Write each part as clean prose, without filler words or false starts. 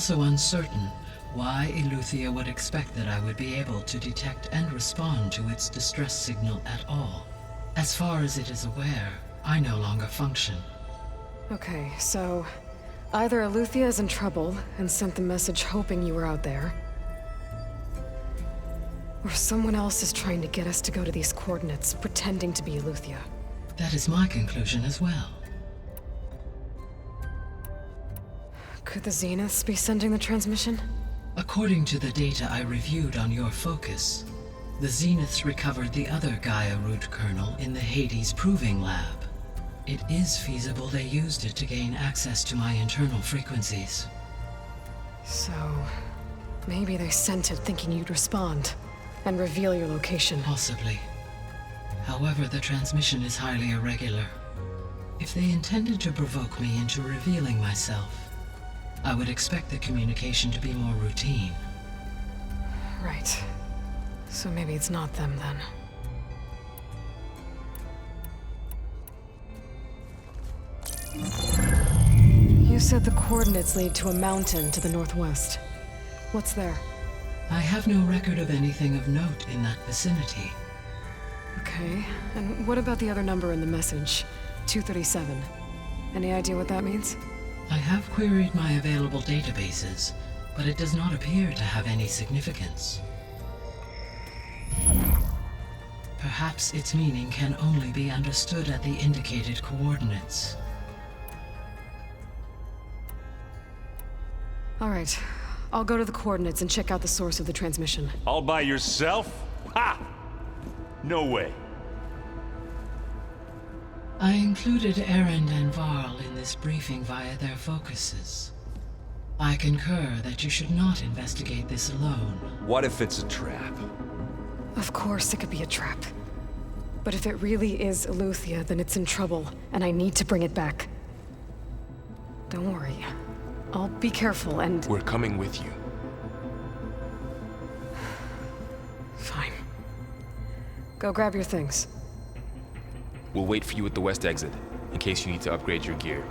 also uncertain why Eleuthia would expect that I would be able to detect and respond to its distress signal at all. As far as it is aware, I no longer function. Okay, so either Eleuthia is in trouble and sent the message hoping you were out there, or someone else is trying to get us to go to these coordinates, pretending to be Eleuthia. That is my conclusion as well. Could the Zeniths be sending the transmission? According to the data I reviewed on your focus, the Zeniths recovered the other Gaia root kernel in the Hades Proving Lab. It is feasible they used it to gain access to my internal frequencies. So, maybe they sent it thinking you'd respond and reveal your location. Possibly. However, the transmission is highly irregular. If they intended to provoke me into revealing myself, I would expect the communication to be more routine. Right. So maybe it's not them then. You said the coordinates lead to a mountain to the northwest. What's there? I have no record of anything of note in that vicinity. Okay, and what about the other number in the message? 237. Any idea what that means? I have queried my available databases, but it does not appear to have any significance. Perhaps its meaning can only be understood at the indicated coordinates. All right, I'll go to the coordinates and check out the source of the transmission. All by yourself? Ha! No way. I included Erend and Varl in this briefing via their focuses. I concur that you should not investigate this alone. What if it's a trap? Of course it could be a trap. But if it really is Eleuthia, then it's in trouble, and I need to bring it back. Don't worry. I'll be careful and... We're coming with you. Fine. Go grab your things. We'll wait for you at the west exit, in case you need to upgrade your gear.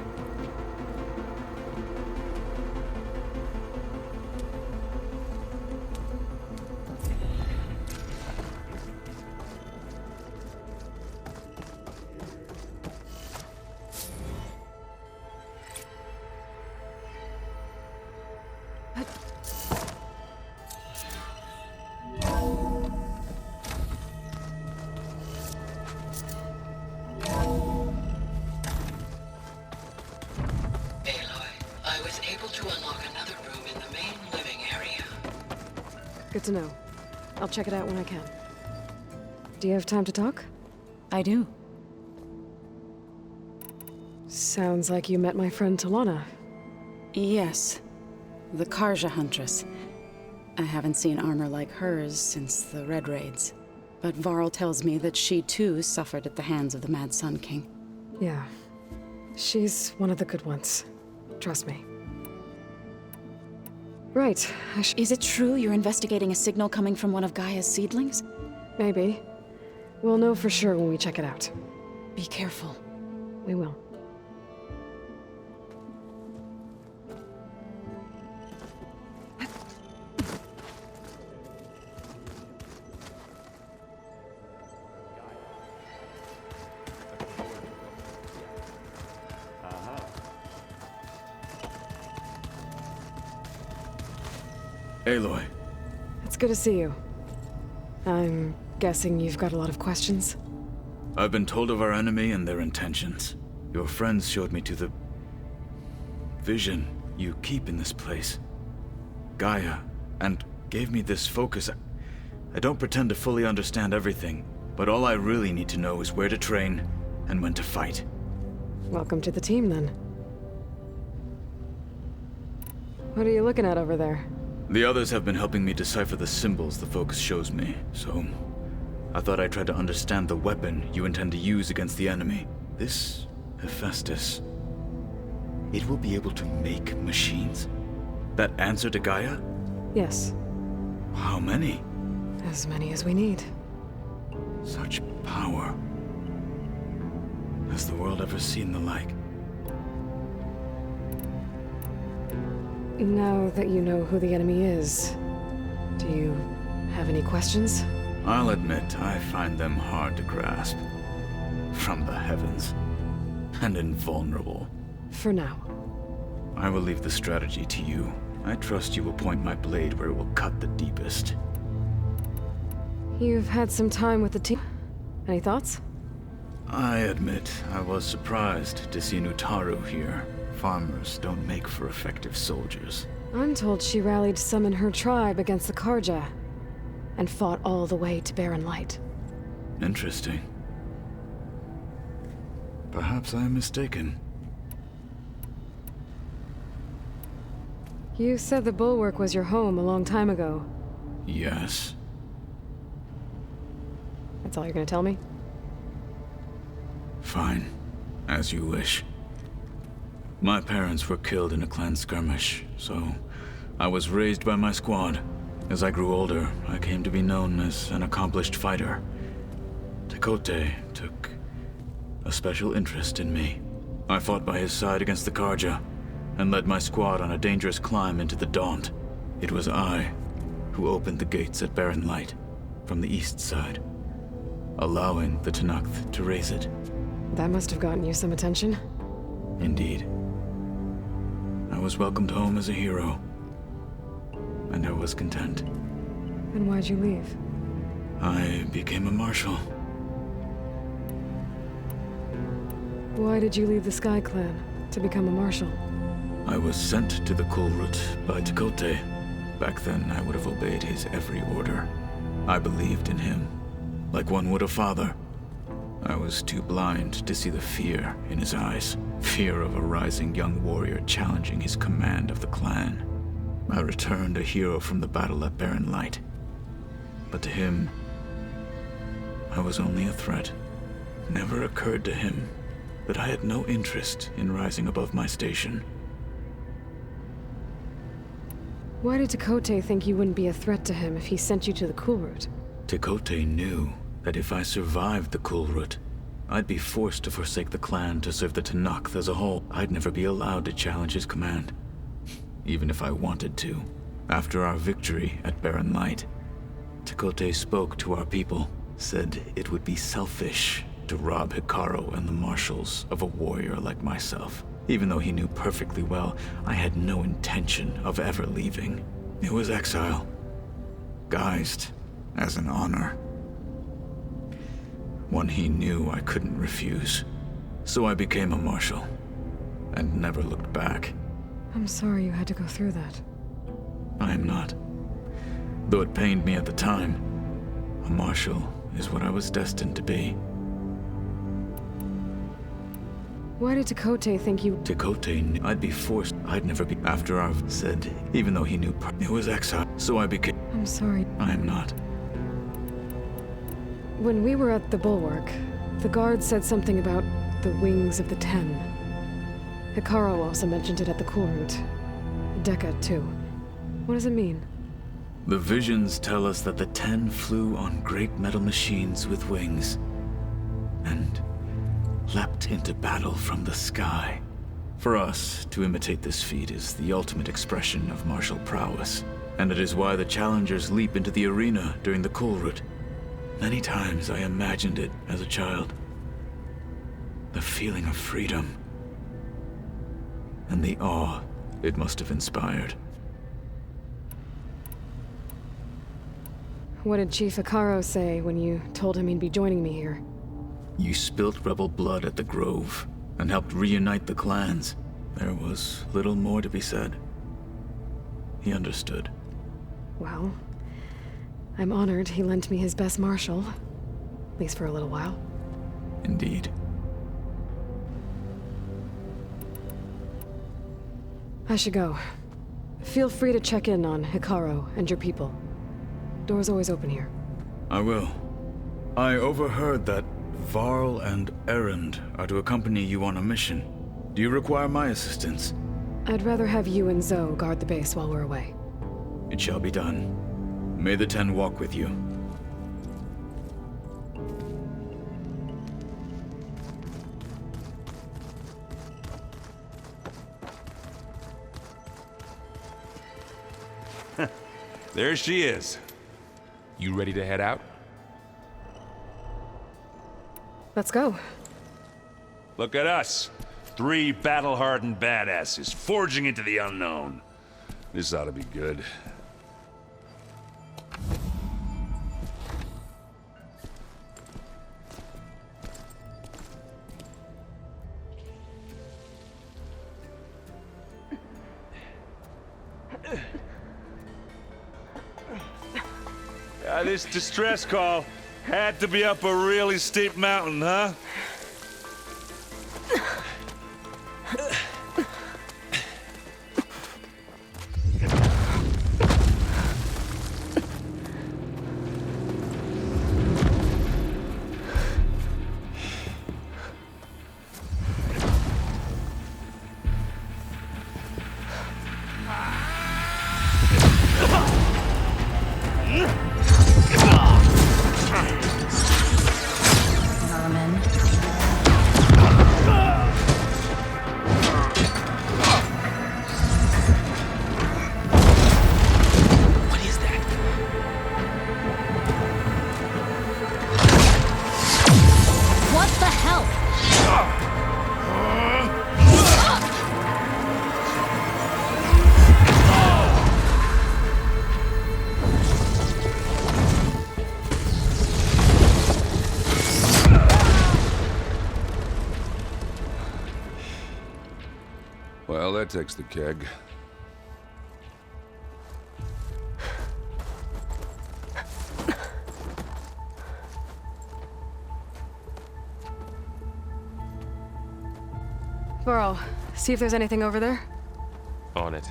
Good to know. I'll check it out when I can. Do you have time to talk? I do. Sounds like you met my friend Talana. Yes. The Karja Huntress. I haven't seen armor like hers since the Red Raids. But Varl tells me that she too suffered at the hands of the Mad Sun King. Yeah. She's one of the good ones. Trust me. Right, Is it true you're investigating a signal coming from one of Gaia's seedlings? Maybe. We'll know for sure when we check it out. Be careful. We will. Aloy. It's good to see you. I'm guessing you've got a lot of questions? I've been told of our enemy and their intentions. Your friends showed me to the vision you keep in this place. Gaia, and gave me this focus. I don't pretend to fully understand everything, but all I really need to know is where to train and when to fight. Welcome to the team, then. What are you looking at over there? The others have been helping me decipher the symbols the focus shows me, so I thought I'd try to understand the weapon you intend to use against the enemy. This Hephaestus, it will be able to make machines that answer to Gaia? Yes. How many? As many as we need. Such power. Has the world ever seen the like? Now that you know who the enemy is, do you have any questions? I'll admit, I find them hard to grasp. From the heavens. And invulnerable. For now. I will leave the strategy to you. I trust you will point my blade where it will cut the deepest. You've had some time with the team. Any thoughts? I admit, I was surprised to see Nutaru here. Farmers don't make for effective soldiers. I'm told she rallied some in her tribe against the Karja, and fought all the way to Barren Light. Interesting. Perhaps I am mistaken. You said the Bulwark was your home a long time ago. Yes. That's all you're gonna tell me? Fine. As you wish. My parents were killed in a clan skirmish, so I was raised by my squad. As I grew older, I came to be known as an accomplished fighter. Tekote took a special interest in me. I fought by his side against the Karja, and led my squad on a dangerous climb into the Daunt. It was I who opened the gates at Barren Light, from the east side, allowing the Tenakth to raise it. That must have gotten you some attention. Indeed. I was welcomed home as a hero, and I was content. Then why'd you leave? I became a marshal. Why did you leave the Sky Clan to become a marshal? I was sent to the Kulrut by Tekote. Back then, I would have obeyed his every order. I believed in him, like one would a father. I was too blind to see the fear in his eyes. Fear of a rising young warrior challenging his command of the clan. I returned a hero from the battle at Barren Light. But to him, I was only a threat. Never occurred to him that I had no interest in rising above my station. Why did Tekote think you wouldn't be a threat to him if he sent you to the Kulrut? Tekote knew that if I survived the Kulrut, I'd be forced to forsake the clan to serve the Tenakth as a whole. I'd never be allowed to challenge his command, even if I wanted to. After our victory at Barren Light, Tekote spoke to our people, said it would be selfish to rob Hikaru and the marshals of a warrior like myself. Even though he knew perfectly well I had no intention of ever leaving. It was exile, guised as an honor. One he knew I couldn't refuse. So I became a marshal, and never looked back. I'm sorry you had to go through that. I am not. Though it pained me at the time, a marshal is what I was destined to be. Why did Tekote think you... Tekote knew I'd be forced. I'd never be... After I've said, even though he knew it was exile, so I became... I'm sorry. I am not. When we were at the Bulwark, the guard said something about the Wings of the Ten. Hikaru also mentioned it at the Kulrut. Dekka, too. What does it mean? The visions tell us that the Ten flew on great metal machines with wings, and leapt into battle from the sky. For us, to imitate this feat is the ultimate expression of martial prowess, and it is why the challengers leap into the arena during the Kulrut. Many times I imagined it as a child. The feeling of freedom, and the awe it must have inspired. What did Chief Hikaru say when you told him he'd be joining me here? You spilt rebel blood at the Grove, and helped reunite the clans. There was little more to be said. He understood. Well, I'm honored he lent me his best marshal. At least for a little while. Indeed. I should go. Feel free to check in on Hikaru and your people. Door's always open here. I will. I overheard that Varl and Erend are to accompany you on a mission. Do you require my assistance? I'd rather have you and Zoe guard the base while we're away. It shall be done. May the Ten walk with you. There she is. You ready to head out? Let's go. Look at us. 3 battle-hardened badasses forging into the unknown. This ought to be good. This distress call had to be up a really steep mountain, huh? Well, that takes the keg. Varl, see if there's anything over there. On it.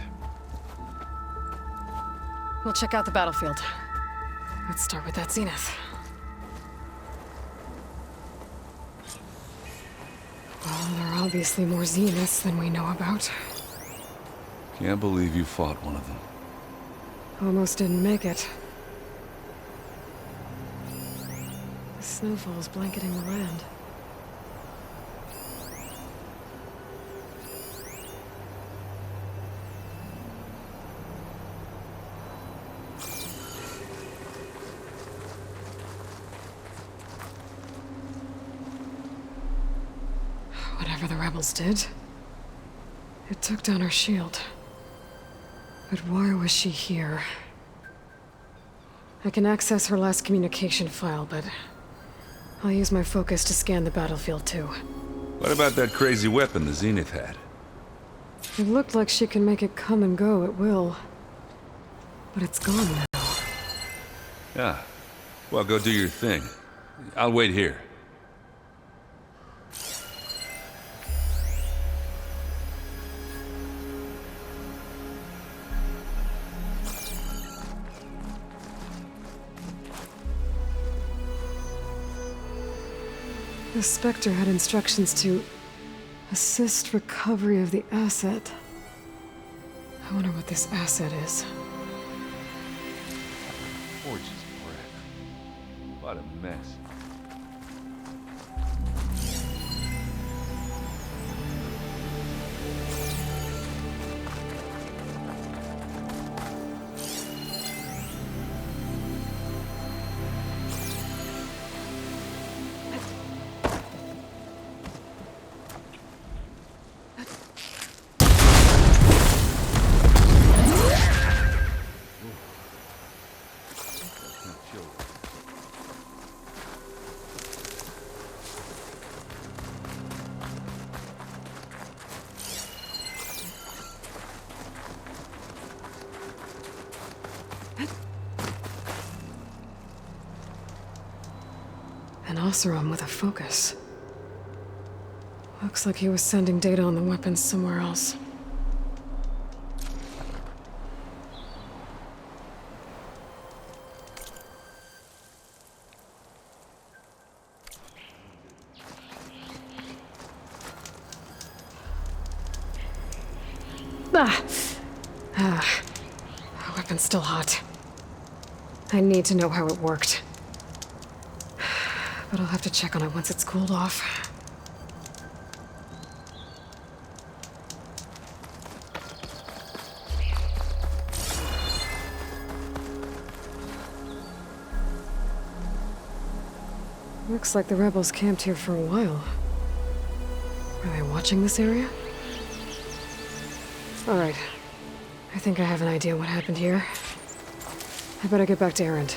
We'll check out the battlefield. Let's start with that zenith. Well, there are obviously more zeniths than we know about. Can't believe you fought one of them. Almost didn't make it. The snowfall's blanketing the land. Whatever the rebels did, it took down her shield. But why was she here? I can access her last communication file, but I'll use my focus to scan the battlefield too. What about that crazy weapon the Zenith had? It looked like she can make it come and go at will. But it's gone now. Yeah. Well, go do your thing. I'll wait here. The Spectre had instructions to assist recovery of the asset. I wonder what this asset is. Gorgeous breath. What a mess. An Oseram with a focus. Looks like he was sending data on the weapons somewhere else. The weapon's still hot. I need to know how it worked. But I'll have to check on it once it's cooled off. Looks like the rebels camped here for a while. Are they watching this area? Alright. I think I have an idea what happened here. I better get back to Erend.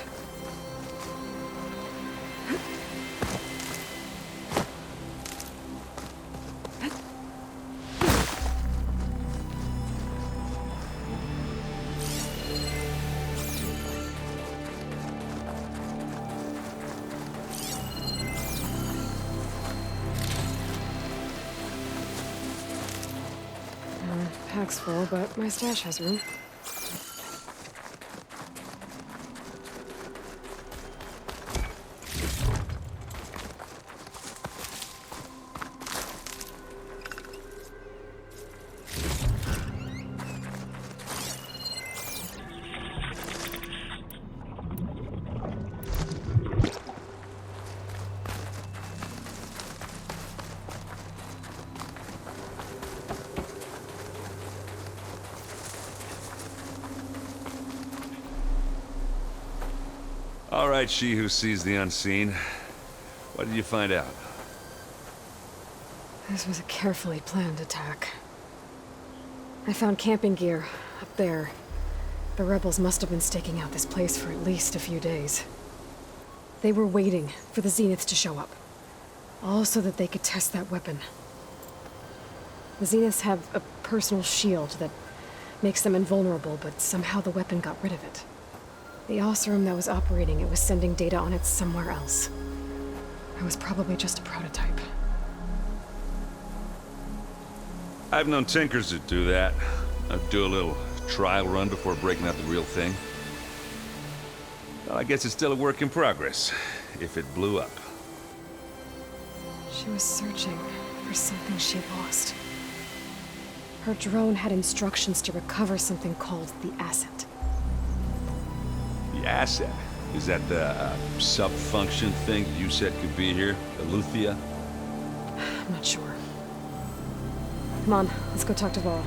Pack's full, but my stash has room. All right, she who sees the unseen. What did you find out? This was a carefully planned attack. I found camping gear up there. The rebels must have been staking out this place for at least a few days. They were waiting for the Zeniths to show up. All so that they could test that weapon. The Zeniths have a personal shield that makes them invulnerable, but somehow the weapon got rid of it. The Oseram that was operating it was sending data on it somewhere else. It was probably just a prototype. I've known tinkers that do that. I'd do a little trial run before breaking out the real thing. Well, I guess it's still a work in progress, if it blew up. She was searching for something she lost. Her drone had instructions to recover something called the asset. The asset? Is that the sub-function thing that you said could be here? The Luthia? I'm not sure. Come on, let's go talk to Varl.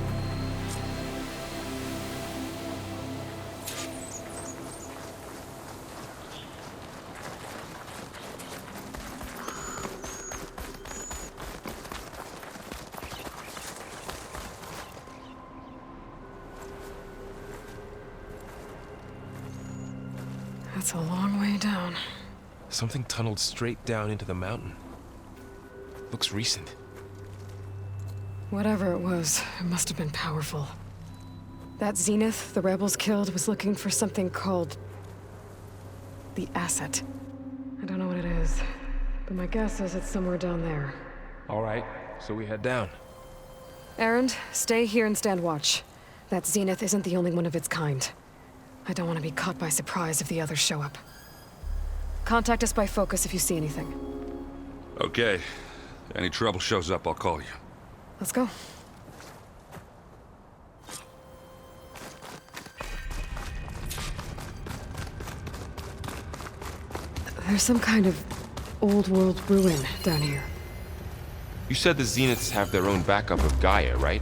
That's a long way down. Something tunneled straight down into the mountain. Looks recent. Whatever it was, it must have been powerful. That Zenith the rebels killed was looking for something called the asset. I don't know what it is, but my guess is it's somewhere down there. All right, so we head down. Erend, stay here and stand watch. That Zenith isn't the only one of its kind. I don't want to be caught by surprise if the others show up. Contact us by focus if you see anything. Okay. Any trouble shows up, I'll call you. Let's go. There's some kind of old-world ruin down here. You said the Zeniths have their own backup of Gaia, right?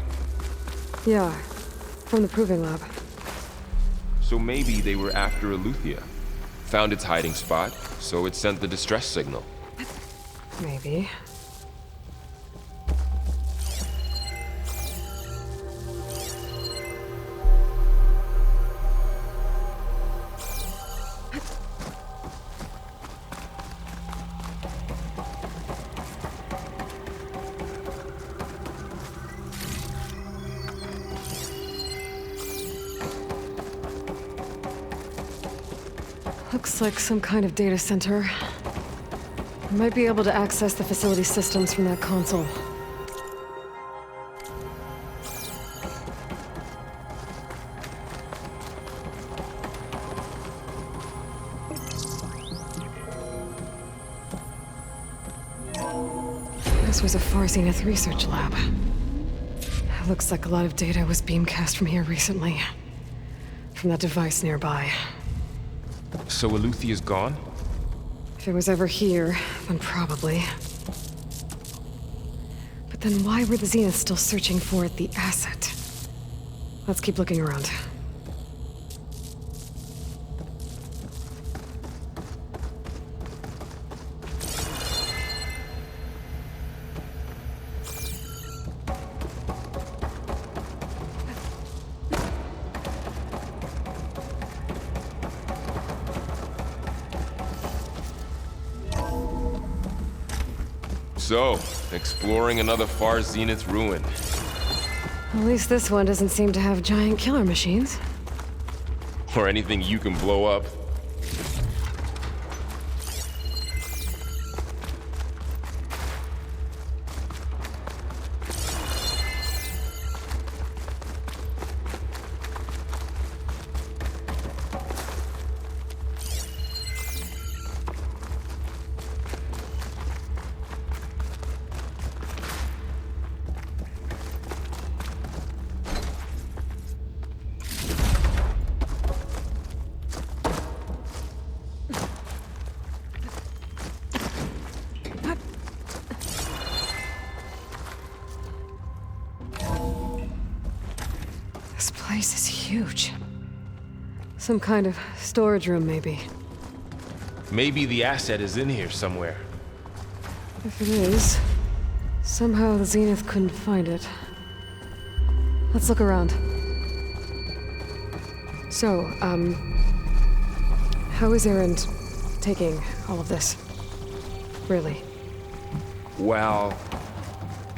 Yeah, from the Proving Lab. So maybe they were after Eleuthia. Found its hiding spot, so it sent the distress signal. Maybe. Looks like some kind of data center. I might be able to access the facility systems from that console. This was a Far Zenith research lab. Looks like a lot of data was beamcast from here recently. From that device nearby. So Eleuthia's gone? If it was ever here, then probably. But then why were the Zeniths still searching for the asset? Let's keep looking around. So, exploring another far zenith ruin. At least this one doesn't seem to have giant killer machines. Or anything you can blow up. This place is huge. Some kind of storage room, maybe. Maybe the asset is in here somewhere. If it is, somehow the Zenith couldn't find it. Let's look around. So, how is Erend taking all of this? Really? Well,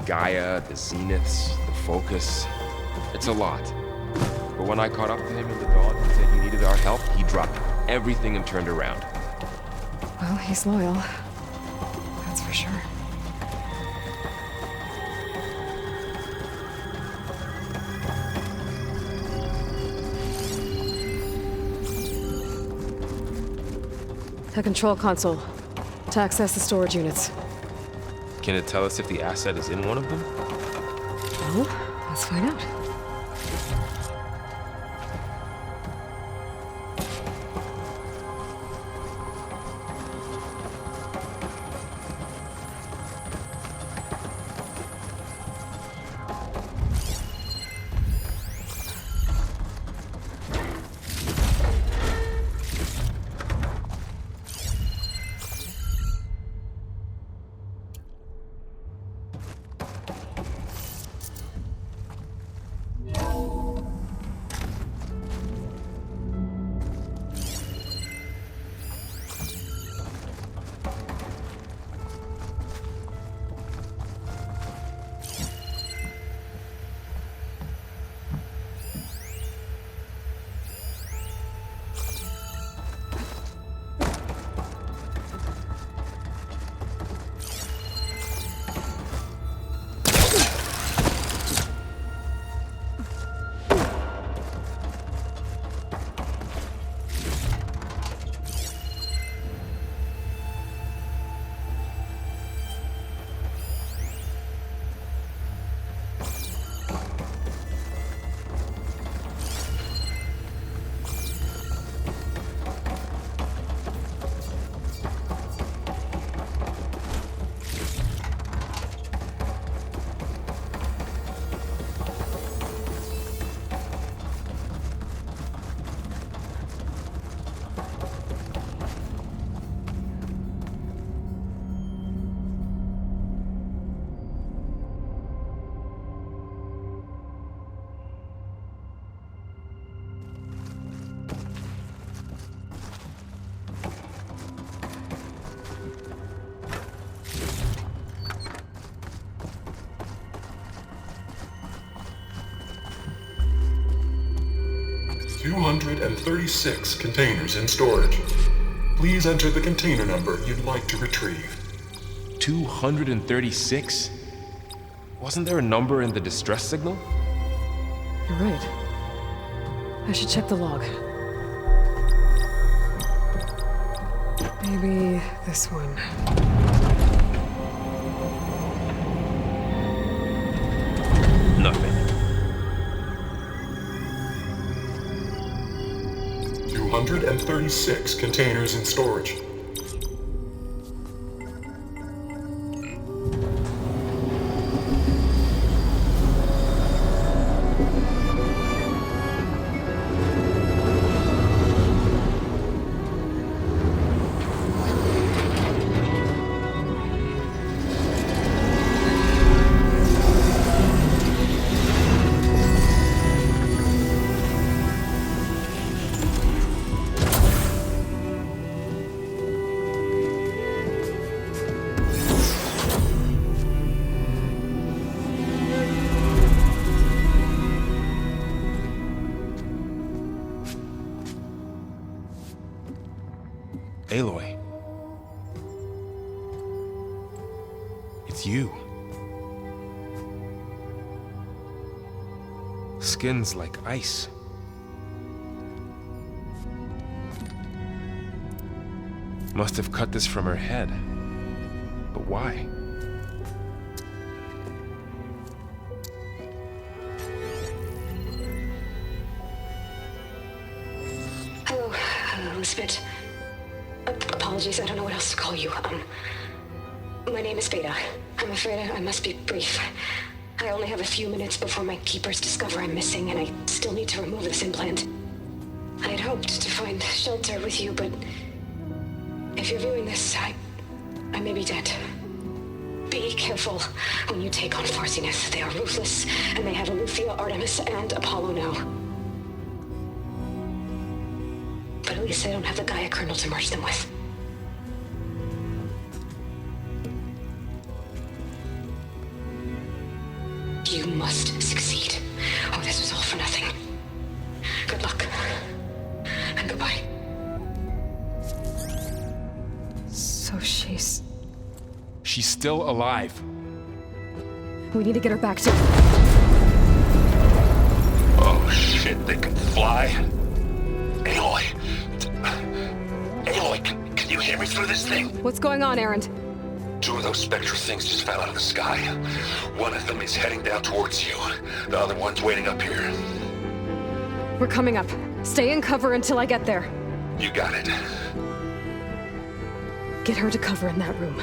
Gaia, the zeniths, the focus. It's a lot. But when I caught up to him in the dawn and said he needed our help, he dropped everything and turned around. Well, he's loyal. That's for sure. The control console. To access the storage units. Can it tell us if the asset is in one of them? Well, let's find out. $236 containers in storage. Please enter the container number you'd like to retrieve. 236? Wasn't there a number in the distress signal? You're right. I should check the log. Maybe this one. Nothing. 236 containers in storage. Aloy. It's you. Skin's like ice. Must have cut this from her head. But why? Hello, Elizabeth. Apologies, I don't know what else to call you. My name is Beta. I'm afraid I must be brief. I only have a few minutes before my keepers discover I'm missing, and I still need to remove this implant. I had hoped to find shelter with you, but if you're viewing this, I may be dead. Be careful when you take on Far Zenith. They are ruthless, and they have Aletheia, Artemis, and Apollo now. But at least they don't have the Gaia kernel to merge them with. You must succeed, or this was all for nothing. Good luck, and goodbye. So she's still alive. We need to get her back to... Oh shit, they can fly? Aloy! Aloy, can you hear me through this thing? What's going on, Erend? 2 of those spectral things just fell out of the sky. One of them is heading down towards you. The other one's waiting up here. We're coming up. Stay in cover until I get there. You got it. Get her to cover in that room.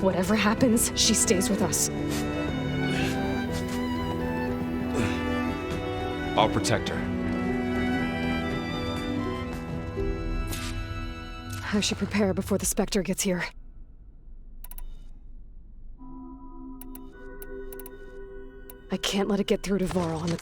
Whatever happens, she stays with us. I'll protect her. I should prepare before the Spectre gets here. I can't let it get through to Varl on the...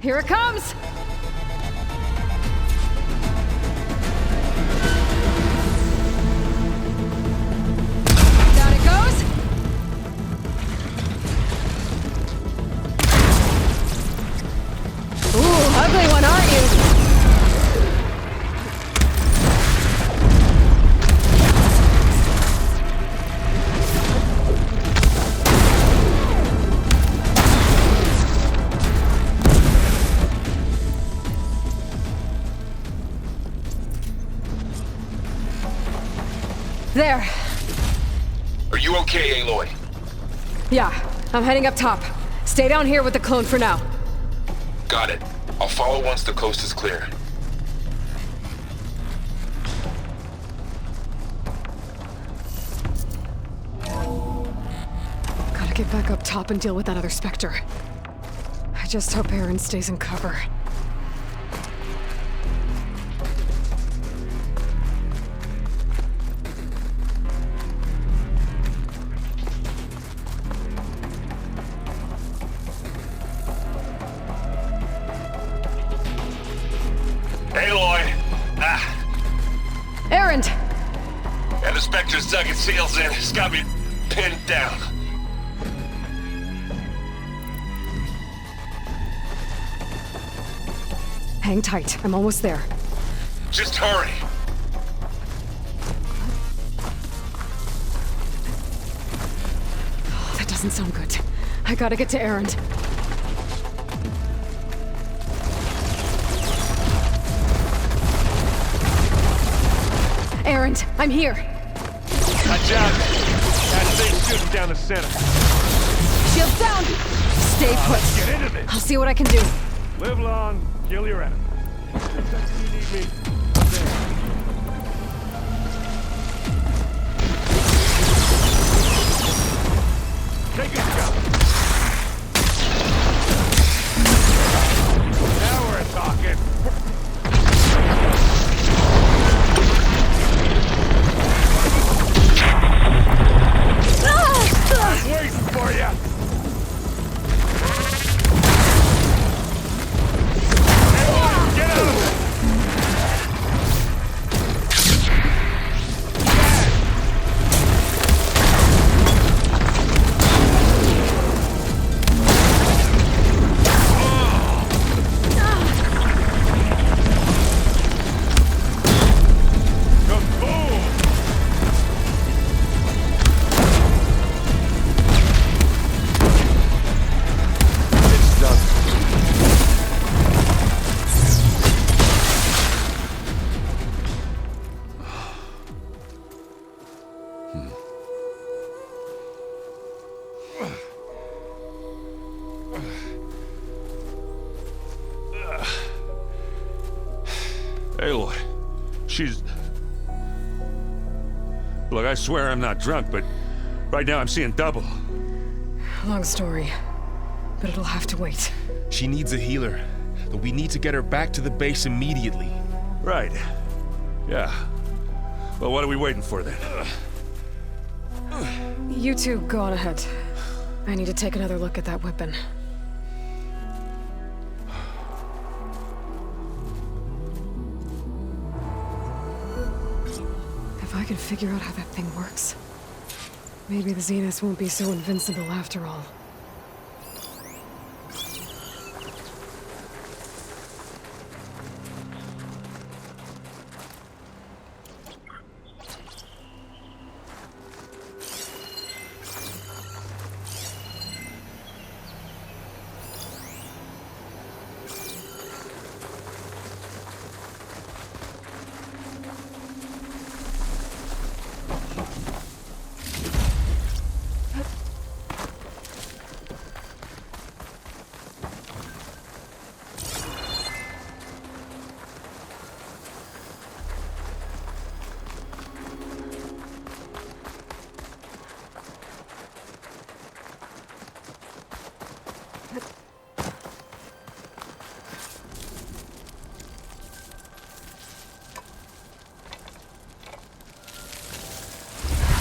Here it comes! Down it goes! Ooh, ugly one, aren't you? There. Are you okay, Aloy? Yeah, I'm heading up top. Stay down here with the clone for now. Got it. I'll follow once the coast is clear. Gotta get back up top and deal with that other Spectre. I just hope Erend stays in cover. Aloy! Erend! And the Spectre's dug its heels in. It's got me pinned down. Hang tight. I'm almost there. Just hurry. That doesn't sound good. I gotta get to Erend. Erend, I'm here. Watch out! That thing's shooting down the center. Shields down! Stay put. Get into this! I'll see what I can do. Live long, kill your enemy. You need me. Take a shot. Now we're talking. I'm waiting for you. Everyone, get out of there. Aloy, she's... Look, I swear I'm not drunk, but right now I'm seeing double. Long story, but it'll have to wait. She needs a healer, but we need to get her back to the base immediately. Right. Yeah. Well, what are we waiting for then? You two go on ahead. I need to take another look at that weapon. If I can figure out how that thing works, maybe the Zeniths won't be so invincible after all.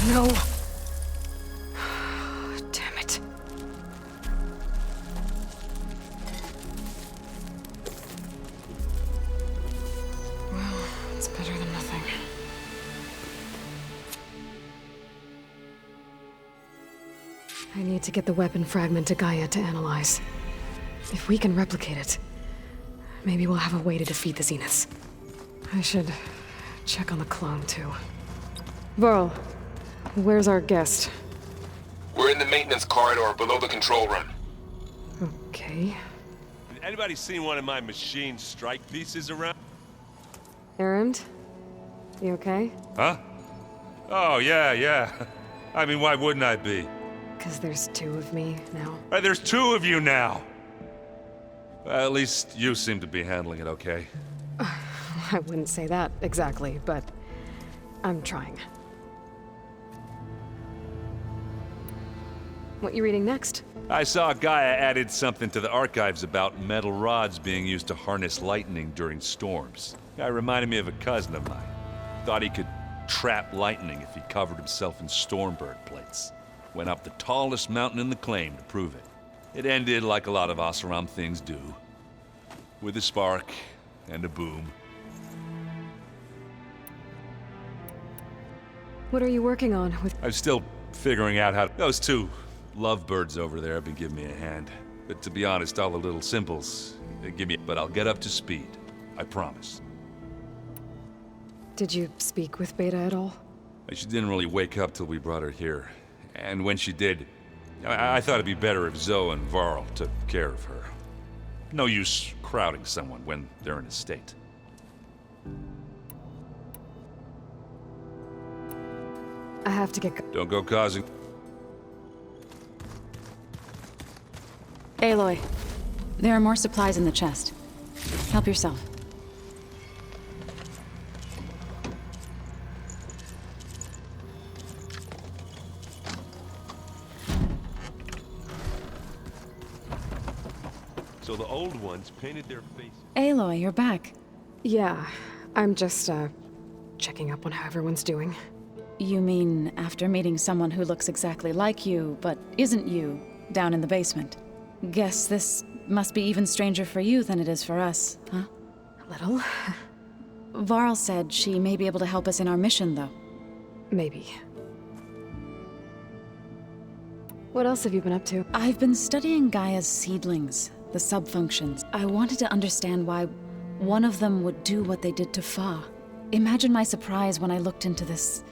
No. Damn it. Well, it's better than nothing. I need to get the weapon fragment to Gaia to analyze. If we can replicate it, maybe we'll have a way to defeat the Zeniths. I should check on the clone, too. Varl. Where's our guest? We're in the maintenance corridor below the control room. Okay. Anybody seen one of my machine strike pieces around? Erend? You okay? Huh? Oh, yeah. I mean, why wouldn't I be? 'Cause there's two of me now. Right, there's two of you now. Well, at least you seem to be handling it okay. I wouldn't say that exactly, but I'm trying. What you reading next? I saw Gaia added something to the archives about metal rods being used to harness lightning during storms. Guy reminded me of a cousin of mine. Thought he could trap lightning if he covered himself in Stormbird plates. Went up the tallest mountain in the claim to prove it. It ended like a lot of Oseram things do. With a spark and a boom. What are you working on with... I'm still figuring out how... Those two lovebirds over there have been giving me a hand. But to be honest, all the little symbols, they give me... But I'll get up to speed. I promise. Did you speak with Beta at all? She didn't really wake up till we brought her here. And when she did, I thought it'd be better if Zoe and Varl took care of her. No use crowding someone when they're in a state. I have to get Don't go causing... Aloy, there are more supplies in the chest. Help yourself. So the old ones painted their faces. Aloy, you're back. Yeah, I'm just, checking up on how everyone's doing. You mean after meeting someone who looks exactly like you, but isn't you, down in the basement? Guess this must be even stranger for you than it is for us, huh? A little. Varl said she may be able to help us in our mission, though. Maybe. What else have you been up to? I've been studying Gaia's seedlings, the subfunctions. I wanted to understand why one of them would do what they did to Fa. Imagine my surprise when I looked into this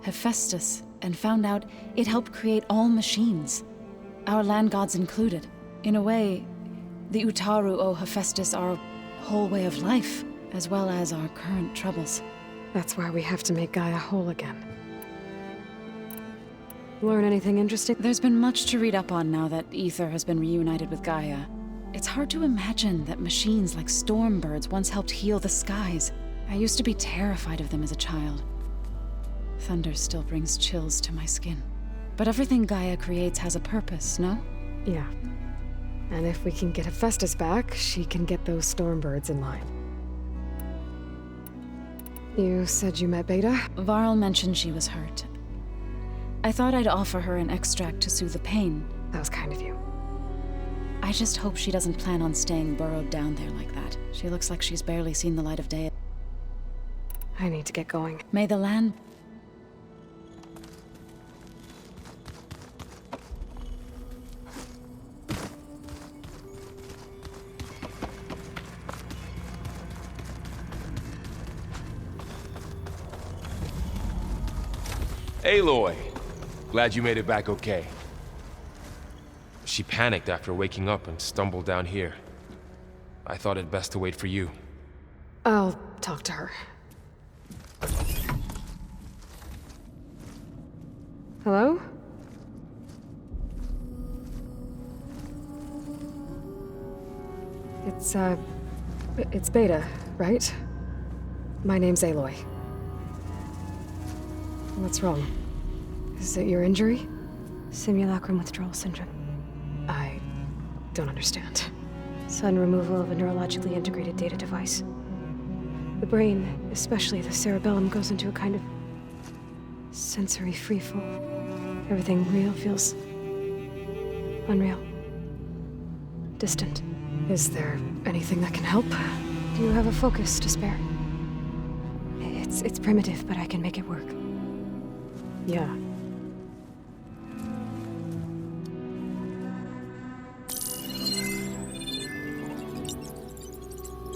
Hephaestus and found out it helped create all machines, our land gods included. In a way, the Utaru owe Hephaestus our whole way of life, as well as our current troubles. That's why we have to make Gaia whole again. Learn anything interesting? There's been much to read up on now that Ether has been reunited with Gaia. It's hard to imagine that machines like stormbirds once helped heal the skies. I used to be terrified of them as a child. Thunder still brings chills to my skin. But everything Gaia creates has a purpose, no? Yeah. And if we can get Hephaestus back, she can get those stormbirds in line. You said you met Beta? Varl mentioned she was hurt. I thought I'd offer her an extract to soothe the pain. That was kind of you. I just hope she doesn't plan on staying burrowed down there like that. She looks like she's barely seen the light of day. I need to get going. May the land... Aloy! Glad you made it back okay. She panicked after waking up and stumbled down here. I thought it best to wait for you. I'll talk to her. Hello? It's Beta, right? My name's Aloy. What's wrong? Is it your injury? Simulacrum withdrawal syndrome. I don't understand. Sudden removal of a neurologically integrated data device. The brain, especially the cerebellum, goes into a kind of sensory freefall. Everything real feels unreal. Distant. Is there anything that can help? Do you have a focus to spare? It's primitive, but I can make it work. Yeah.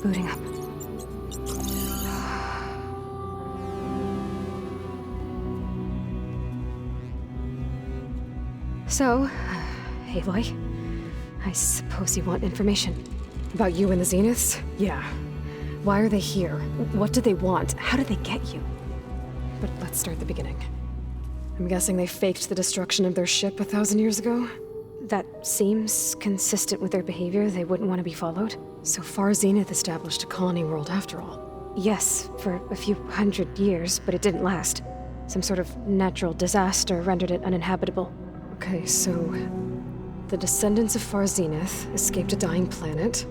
Booting up. So, Aloy, I suppose you want information. About you and the Zeniths? Yeah. Why are they here? What do they want? How did they get you? But let's start at the beginning. I'm guessing they faked the destruction of their ship 1,000 years ago? That seems consistent with their behavior. They wouldn't want to be followed. So far, Zenith established a colony world after all. Yes, for a few hundred years, but it didn't last. Some sort of natural disaster rendered it uninhabitable. Okay, so the descendants of Far Zenith escaped a dying planet,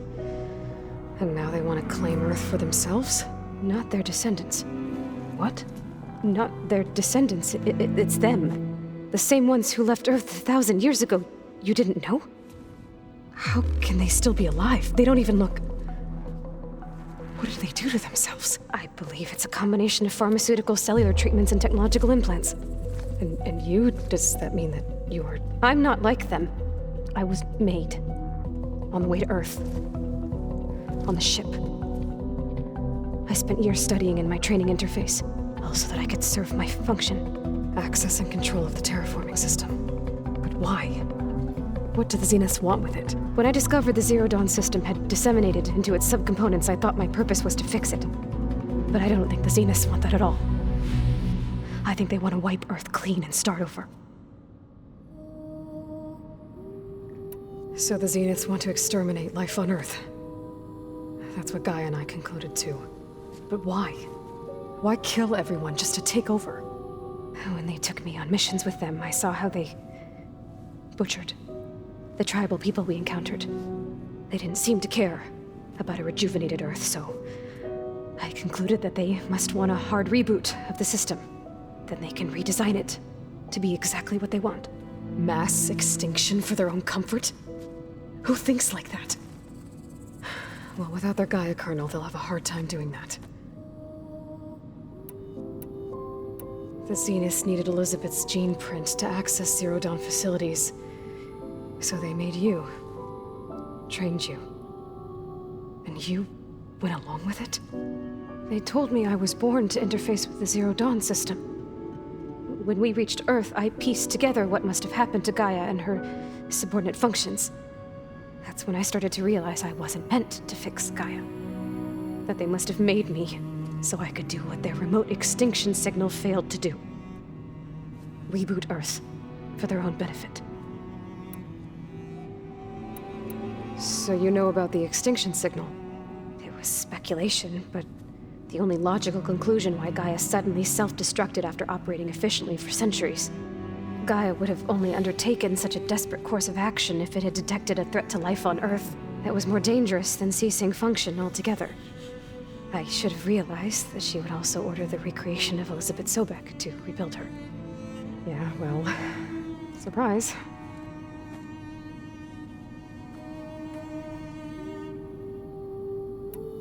and now they want to claim Earth for themselves? Not their descendants. What? Not their descendants. It's them. The same ones who left Earth 1,000 years ago. You didn't know? How can they still be alive? They don't even look... What did they do to themselves? I believe it's a combination of pharmaceutical, cellular treatments, and technological implants. And you? Does that mean that you are... I'm not like them. I was made. On the way to Earth. On the ship. I spent years studying in my training interface, all so that I could serve my function. Access and control of the terraforming system. But why? What do the Zeniths want with it? When I discovered the Zero Dawn system had disseminated into its subcomponents, I thought my purpose was to fix it. But I don't think the Zeniths want that at all. I think they want to wipe Earth clean and start over. So the Zeniths want to exterminate life on Earth. That's what Gaia and I concluded too. But why? Why kill everyone just to take over? When they took me on missions with them, I saw how they butchered the tribal people we encountered. They didn't seem to care about a rejuvenated Earth, so I concluded that they must want a hard reboot of the system. Then they can redesign it to be exactly what they want. Mass extinction for their own comfort? Who thinks like that? Well, without their Gaia kernel, they'll have a hard time doing that. The Zeniths needed Elizabeth's gene print to access Zero Dawn facilities. So they made you. Trained you. And you went along with it? They told me I was born to interface with the Zero Dawn system. When we reached Earth, I pieced together what must have happened to Gaia and her subordinate functions. That's when I started to realize I wasn't meant to fix Gaia. That they must have made me so I could do what their remote extinction signal failed to do. Reboot Earth for their own benefit. So you know about the extinction signal? It was speculation, but the only logical conclusion why Gaia suddenly self-destructed after operating efficiently for centuries. Gaia would have only undertaken such a desperate course of action if it had detected a threat to life on Earth that was more dangerous than ceasing function altogether. I should have realized that she would also order the recreation of Elizabeth Sobek to rebuild her. Yeah, well, surprise.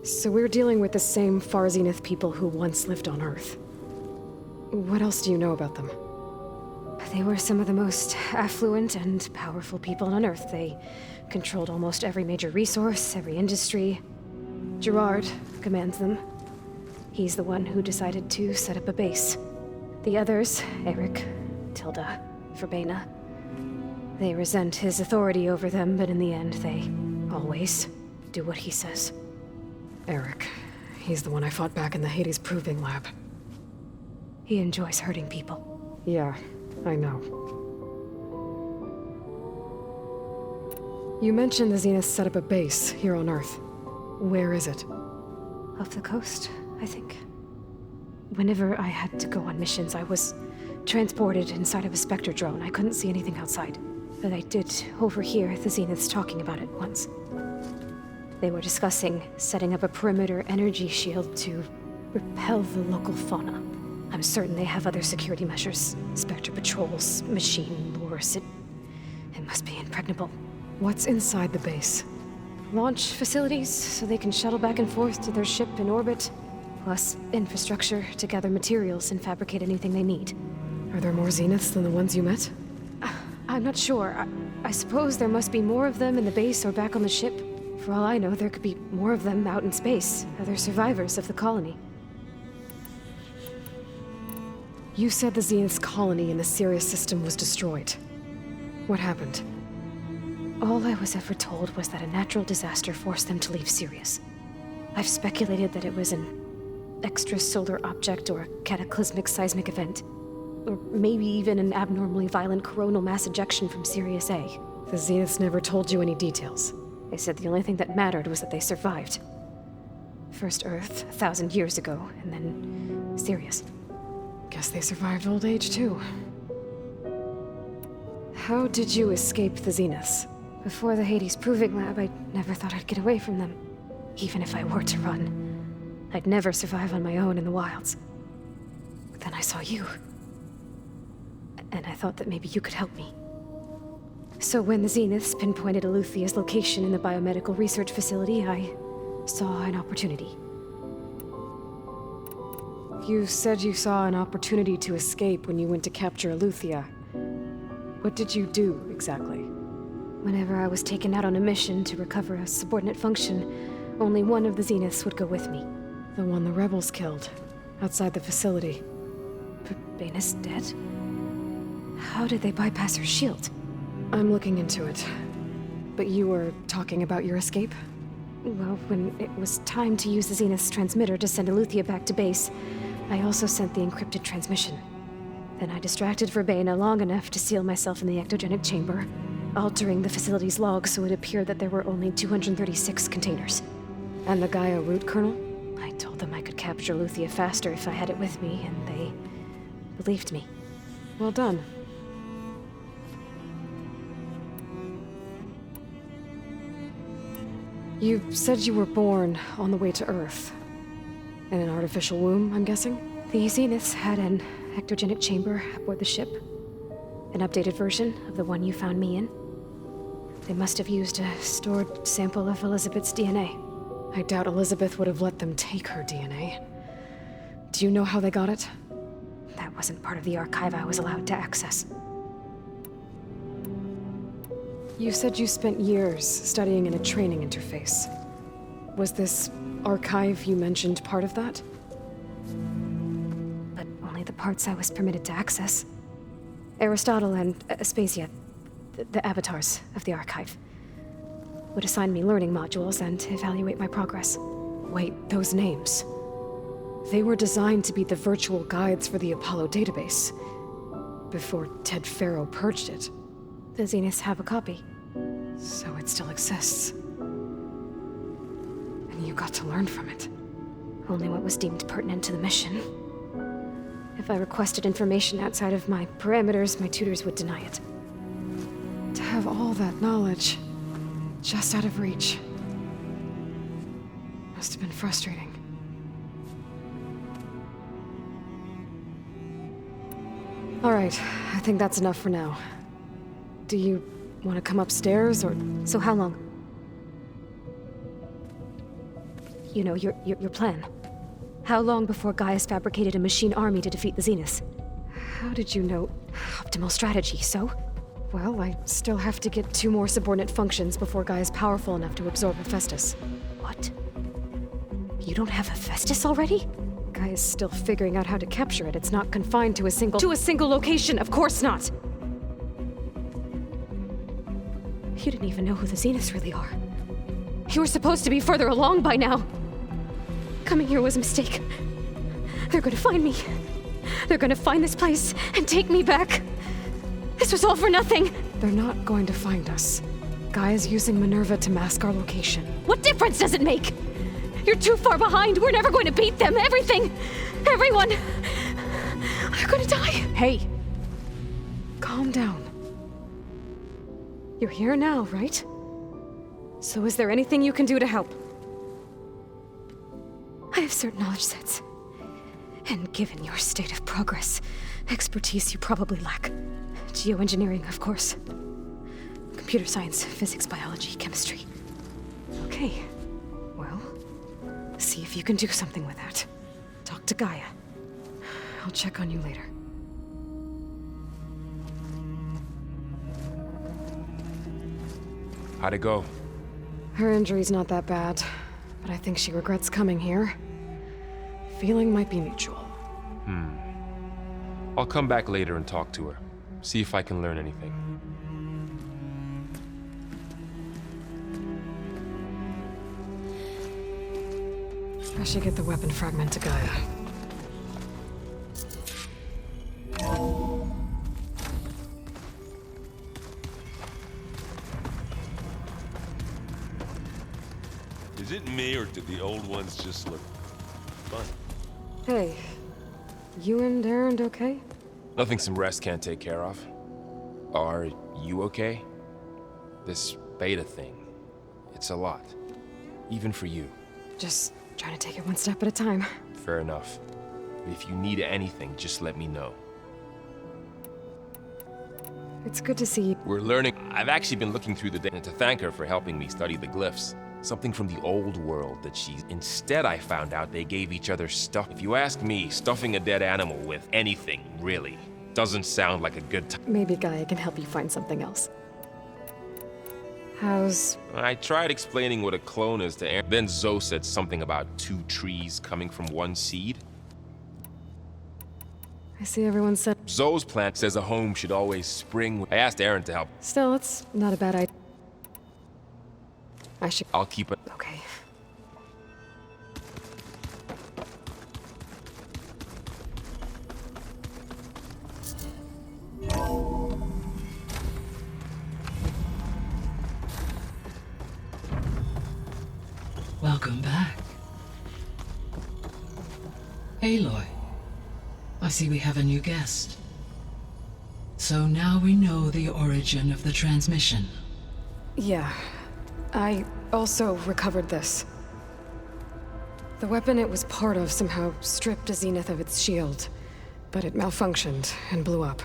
So we're dealing with the same Far Zenith people who once lived on Earth. What else do you know about them? They were some of the most affluent and powerful people on Earth. They controlled almost every major resource, every industry. Gerard commands them. He's the one who decided to set up a base. The others, Eric, Tilda, Verbena, they resent his authority over them, but in the end, they always do what he says. Eric. He's the one I fought back in the Hades Proving Lab. He enjoys hurting people. Yeah, I know. You mentioned the Zeniths set up a base here on Earth. Where is it? Off the coast, I think. Whenever I had to go on missions, I was transported inside of a Spectre drone. I couldn't see anything outside. But I did overhear the Zeniths talking about it once. They were discussing setting up a perimeter energy shield to repel the local fauna. I'm certain they have other security measures. Spectre patrols, machine lures. It must be impregnable. What's inside the base? Launch facilities, so they can shuttle back and forth to their ship in orbit. Plus infrastructure to gather materials and fabricate anything they need. Are there more Zeniths than the ones you met? I'm not sure. I suppose there must be more of them in the base or back on the ship. For all I know, there could be more of them out in space, other survivors of the colony. You said the Zenith's colony in the Sirius system was destroyed. What happened? All I was ever told was that a natural disaster forced them to leave Sirius. I've speculated that it was an extrasolar object or a cataclysmic seismic event. Or maybe even an abnormally violent coronal mass ejection from Sirius A. The Zeniths never told you any details. They said the only thing that mattered was that they survived. First Earth, 1,000 years ago, and then Sirius. Guess they survived old age, too. How did you escape the Zeniths? Before the Hades Proving Lab, I never thought I'd get away from them. Even if I were to run, I'd never survive on my own in the wilds. But then I saw you. And I thought that maybe you could help me. So when the Zeniths pinpointed Eluthia's location in the biomedical research facility, I saw an opportunity. You said you saw an opportunity to escape when you went to capture Eluthia. What did you do, exactly? Whenever I was taken out on a mission to recover a subordinate function, only one of the Zeniths would go with me. The one the rebels killed, outside the facility. But Bane is dead? How did they bypass her shield? I'm looking into it. But you were talking about your escape? Well, when it was time to use the Zenith's transmitter to send Eleuthia back to base, I also sent the encrypted transmission. Then I distracted Verbena long enough to seal myself in the ectogenic chamber, altering the facility's log so it appeared that there were only 236 containers. And the Gaia root kernel? I told them I could capture Eleuthia faster if I had it with me, and they believed me. Well done. You said you were born on the way to Earth. In an artificial womb, I'm guessing? The Zeniths had an ectogenic chamber aboard the ship. An updated version of the one you found me in. They must have used a stored sample of Elizabeth's DNA. I doubt Elizabeth would have let them take her DNA. Do you know how they got it? That wasn't part of the archive I was allowed to access. You said you spent years studying in a training interface. Was this archive you mentioned part of that? But only the parts I was permitted to access. Aristotle and Aspasia, the avatars of the archive, would assign me learning modules and evaluate my progress. Wait, those names. They were designed to be the virtual guides for the Apollo database, before Ted Faro purged it. The Zeniths have a copy. So it still exists. And you got to learn from it. Only what was deemed pertinent to the mission. If I requested information outside of my parameters, my tutors would deny it. To have all that knowledge, just out of reach. Must have been frustrating. All right, I think that's enough for now. Do you want to come upstairs, or... So how long? You know, your plan. How long before Gaia's fabricated a machine army to defeat the Zeniths? How did you know? Optimal strategy, so? Well, I still have to get 2 more subordinate functions before Gaia's powerful enough to absorb Hephaestus. What? You don't have Hephaestus already? Gaia's still figuring out how to capture it. It's not confined to a single... To a single location! Of course not! You didn't even know who the Zeniths really are. You were supposed to be further along by now! Coming here was a mistake. They're gonna find me. They're gonna find this place and take me back. This was all for nothing! They're not going to find us. Gaia's using Minerva to mask our location. What difference does it make? You're too far behind. We're never going to beat them. Everything, everyone, are gonna die. Hey, calm down. You're here now, right? So is there anything you can do to help? I have certain knowledge sets. And given your state of progress, expertise you probably lack. Geoengineering, of course. Computer science, physics, biology, chemistry. Okay. Well, see if you can do something with that. Talk to Gaia. I'll check on you later. How'd it go? Her injury's not that bad, but I think she regrets coming here. Feeling might be mutual. I'll come back later and talk to her. See if I can learn anything. I should get the weapon fragment to Gaia. Is it me, or did the old ones just look fun? Hey, you and Darren okay? Nothing some rest can't take care of. Are you okay? This beta thing, it's a lot. Even for you. Just trying to take it one step at a time. Fair enough. If you need anything, just let me know. It's good to see. We're learning. I've actually been looking through the data to thank her for helping me study the glyphs. Something from the old world that she's... Instead, I found out they gave each other stuff. If you ask me, stuffing a dead animal with anything, really, doesn't sound like a good time. Maybe Gaia can help you find something else. How's... I tried explaining what a clone is to Aaron. Then Zoe said something about 2 trees coming from 1 seed. I see everyone said... Zoe's plant says a home should always spring. I asked Aaron to help. Still, it's not a bad idea. I should... I'll keep it. Okay. Welcome back. Aloy, I see we have a new guest. So now we know the origin of the transmission. Yeah. I also recovered this. The weapon it was part of somehow stripped a Zenith of its shield, but it malfunctioned and blew up.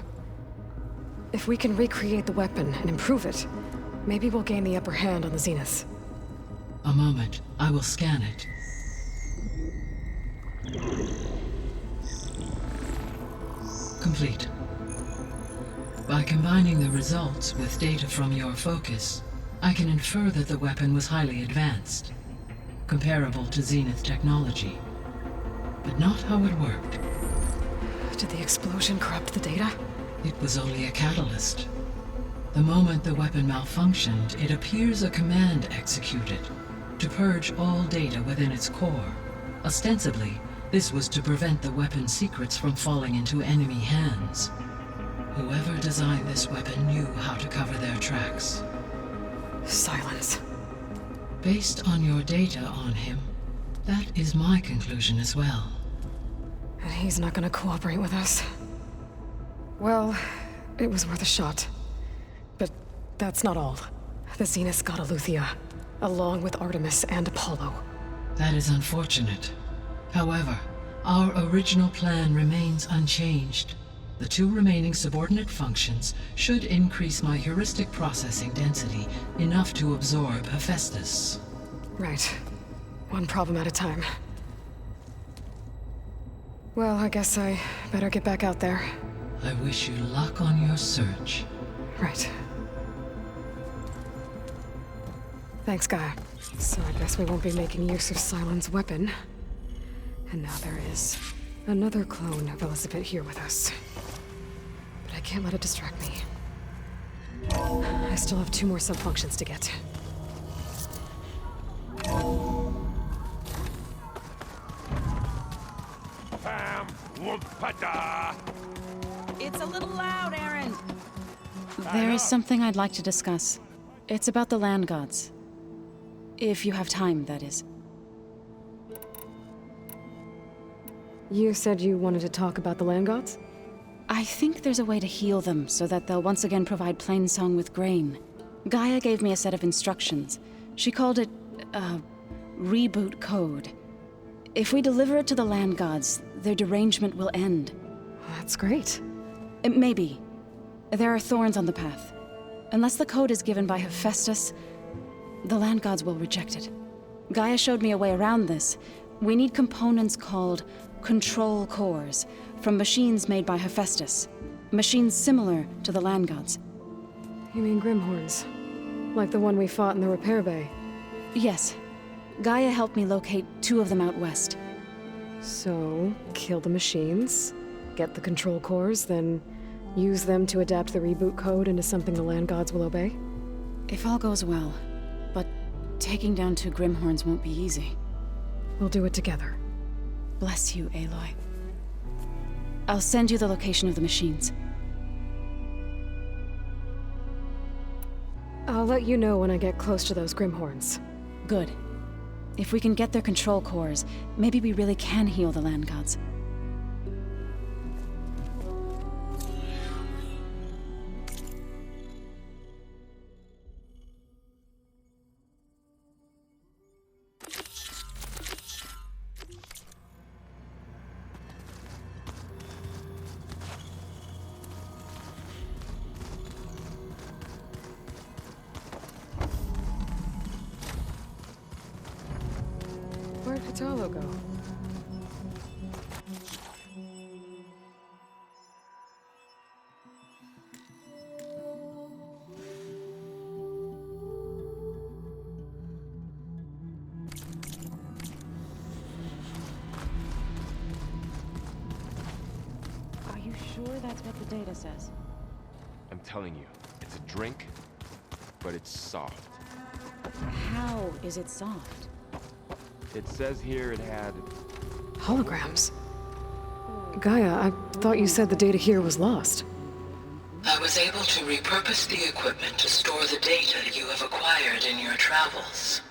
If we can recreate the weapon and improve it, maybe we'll gain the upper hand on the Zeniths. A moment, I will scan it. Complete. By combining the results with data from your focus, I can infer that the weapon was highly advanced, comparable to Zenith technology, but not how it worked. Did the explosion corrupt the data? It was only a catalyst. The moment the weapon malfunctioned, it appears a command executed to purge all data within its core. Ostensibly, this was to prevent the weapon's secrets from falling into enemy hands. Whoever designed this weapon knew how to cover their tracks. Silence. Based on your data on him, that is my conclusion as well. And he's not gonna cooperate with us. Well, it was worth a shot. But that's not all. The Zeniths got Aletheia, along with Artemis and Apollo. That is unfortunate. However, our original plan remains unchanged. The 2 remaining subordinate functions should increase my heuristic processing density enough to absorb Hephaestus. Right. One problem at a time. Well, I guess I better get back out there. I wish you luck on your search. Right. Thanks, Gaia. So I guess we won't be making use of Cylon's weapon. And now there is another clone of Elizabeth here with us. But I can't let it distract me. I still have 2 more sub-functions to get. Pam, whoop-a-da. It's a little loud, Aaron. There is something I'd like to discuss. It's about the land gods. If you have time, that is. You said you wanted to talk about the land gods? I think there's a way to heal them so that they'll once again provide Plainsong with grain. Gaia gave me a set of instructions. She called it, reboot code. If we deliver it to the land gods, their derangement will end. That's great. Maybe. There are thorns on the path. Unless the code is given by Hephaestus, the land gods will reject it. Gaia showed me a way around this. We need components called control cores from machines made by Hephaestus. Machines similar to the land gods. You mean Grimhorns? Like the one we fought in the repair bay? Yes. Gaia helped me locate 2 of them out west. So, kill the machines, get the control cores, then use them to adapt the reboot code into something the land gods will obey? If all goes well. But taking down 2 Grimhorns won't be easy. We'll do it together. Bless you, Aloy. I'll send you the location of the machines. I'll let you know when I get close to those Grimhorns. Good. If we can get their control cores, maybe we really can heal the land gods. Where'd Patalo go? that's what the data says. I'm telling you, it's a drink, but it's soft. How is it soft? It says here it had... Holograms. Gaia, I thought you said the data here was lost. I was able to repurpose the equipment to store the data you have acquired in your travels.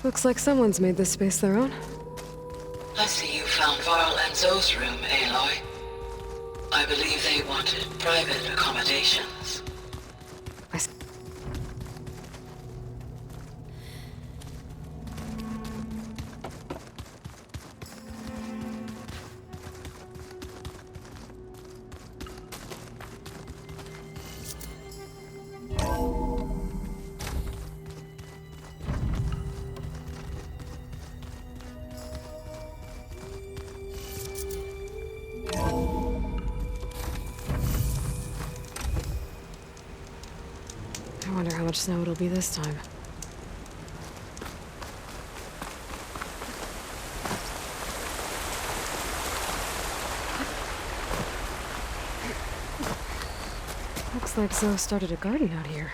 Looks like someone's made this space their own. I see you found Varl and Zoe's room, Aloy. I believe they wanted private accommodations. I wonder how much snow it'll be this time. Looks like Zoe started a garden out here.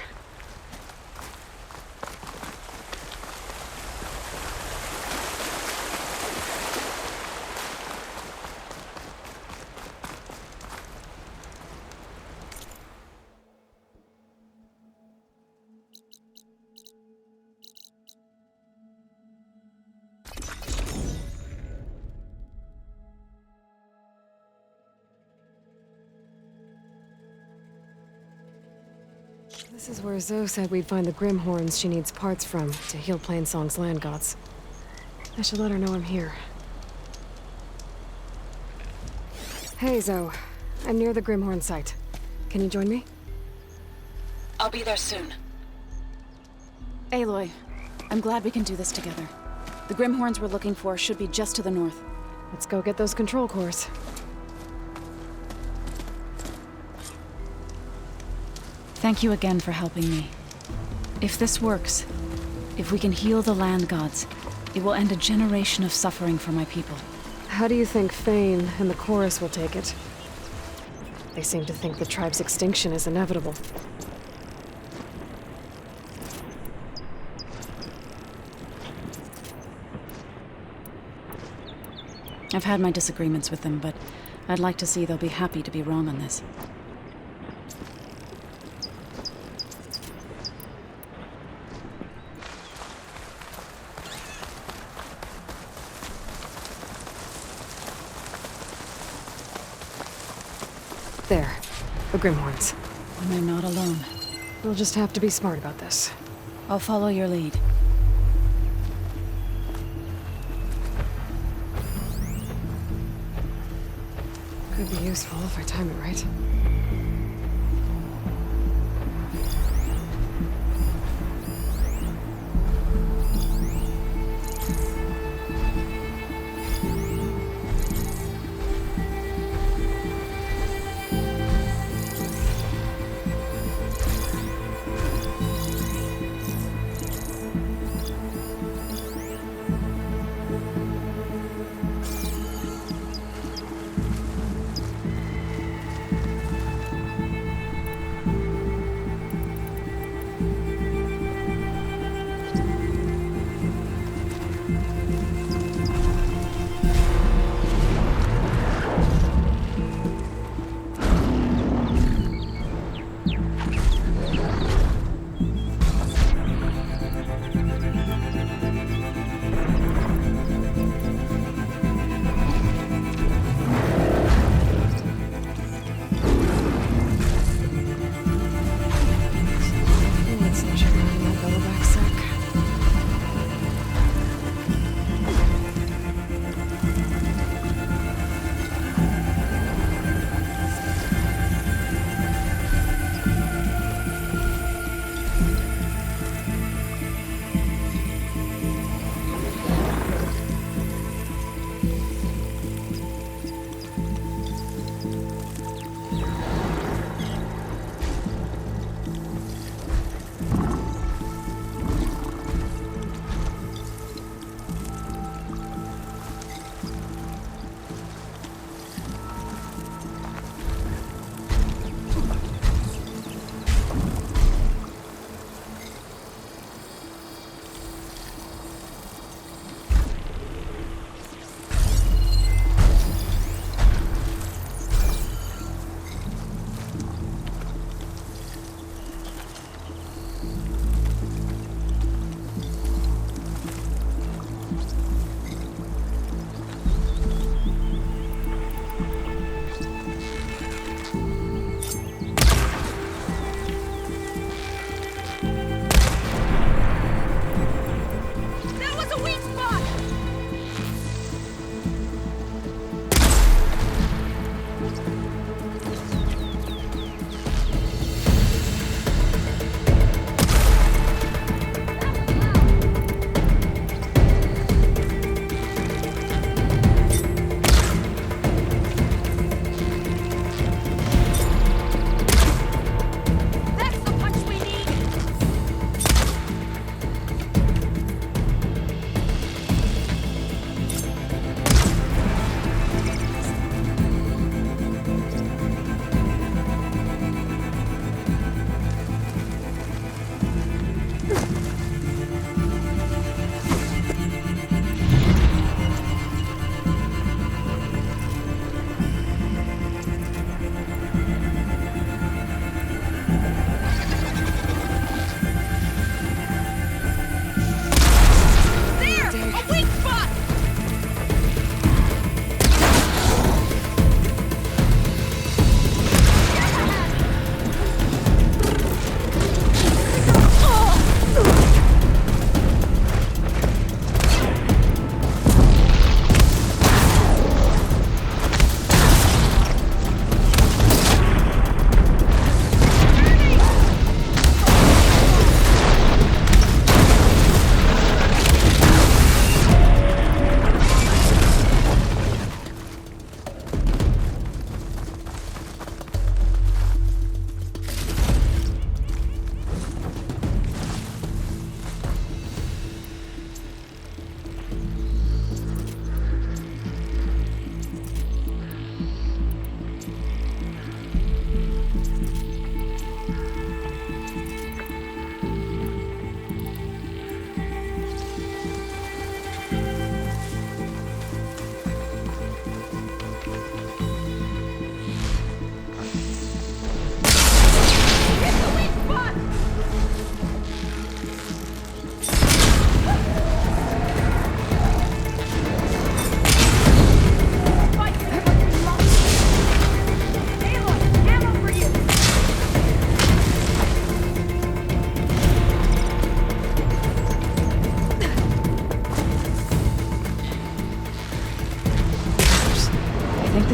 This is where Zoe said we'd find the Grim Horns she needs parts from to heal Plainsong's land gods. I should let her know I'm here. Hey, Zoe. I'm near the Grimhorn site. Can you join me? I'll be there soon. Aloy, I'm glad we can do this together. The Grimhorns we're looking for should be just to the north. Let's go get those control cores. Thank you again for helping me. If this works, if we can heal the land gods, it will end a generation of suffering for my people. How do you think Fane and the Chorus will take it? They seem to think the tribe's extinction is inevitable. I've had my disagreements with them, but I'd like to see they'll be happy to be wrong on this. There. The Grimhorns. And I'm not alone. We'll just have to be smart about this. I'll follow your lead. Could be useful if I time it right.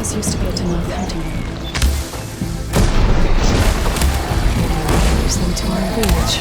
This used to be a Tanoth hunting road. Use them to our advantage.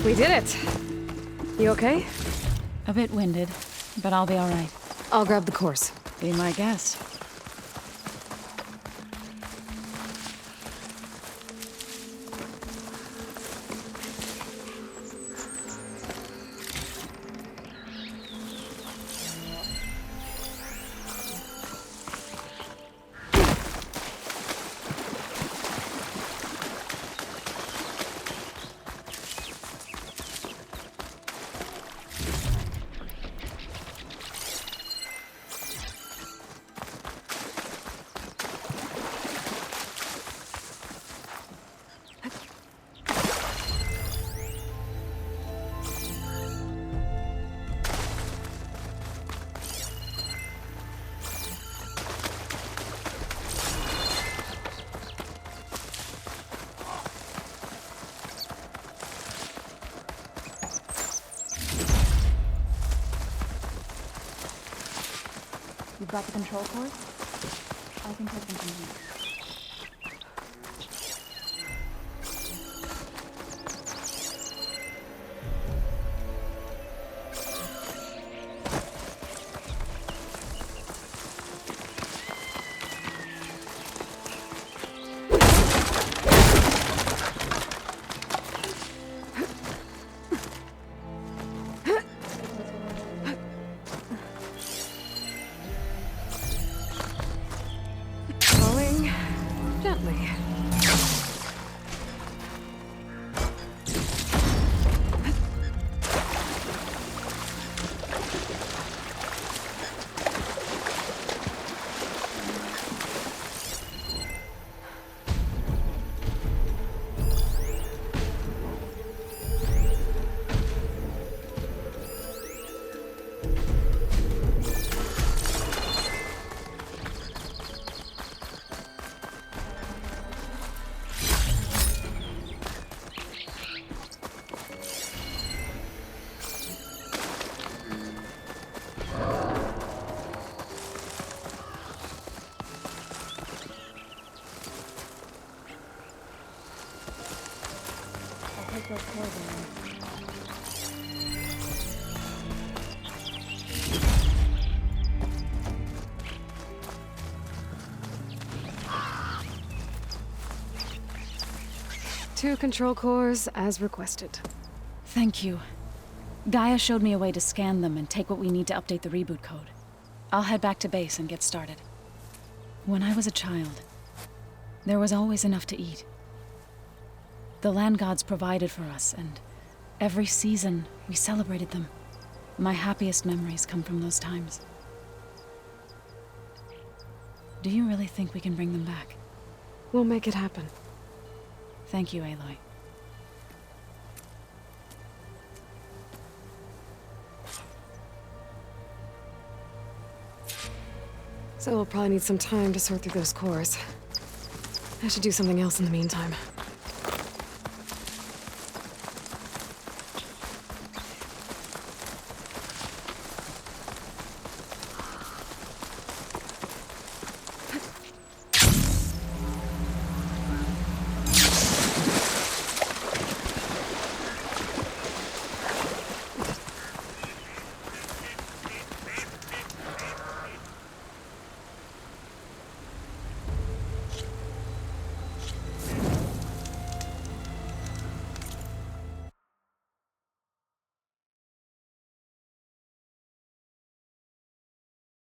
We did it! You okay? A bit winded, but I'll be all right. I'll grab the course. Be my guest. You've got the control cords? I can take them from here. Gently. Two control cores, as requested. Thank you. Gaia showed me a way to scan them and take what we need to update the reboot code. I'll head back to base and get started. When I was a child, there was always enough to eat. The land gods provided for us, and every season we celebrated them. My happiest memories come from those times. Do you really think we can bring them back? We'll make it happen. Thank you, Aloy. So we'll probably need some time to sort through those cores. I should do something else in the meantime.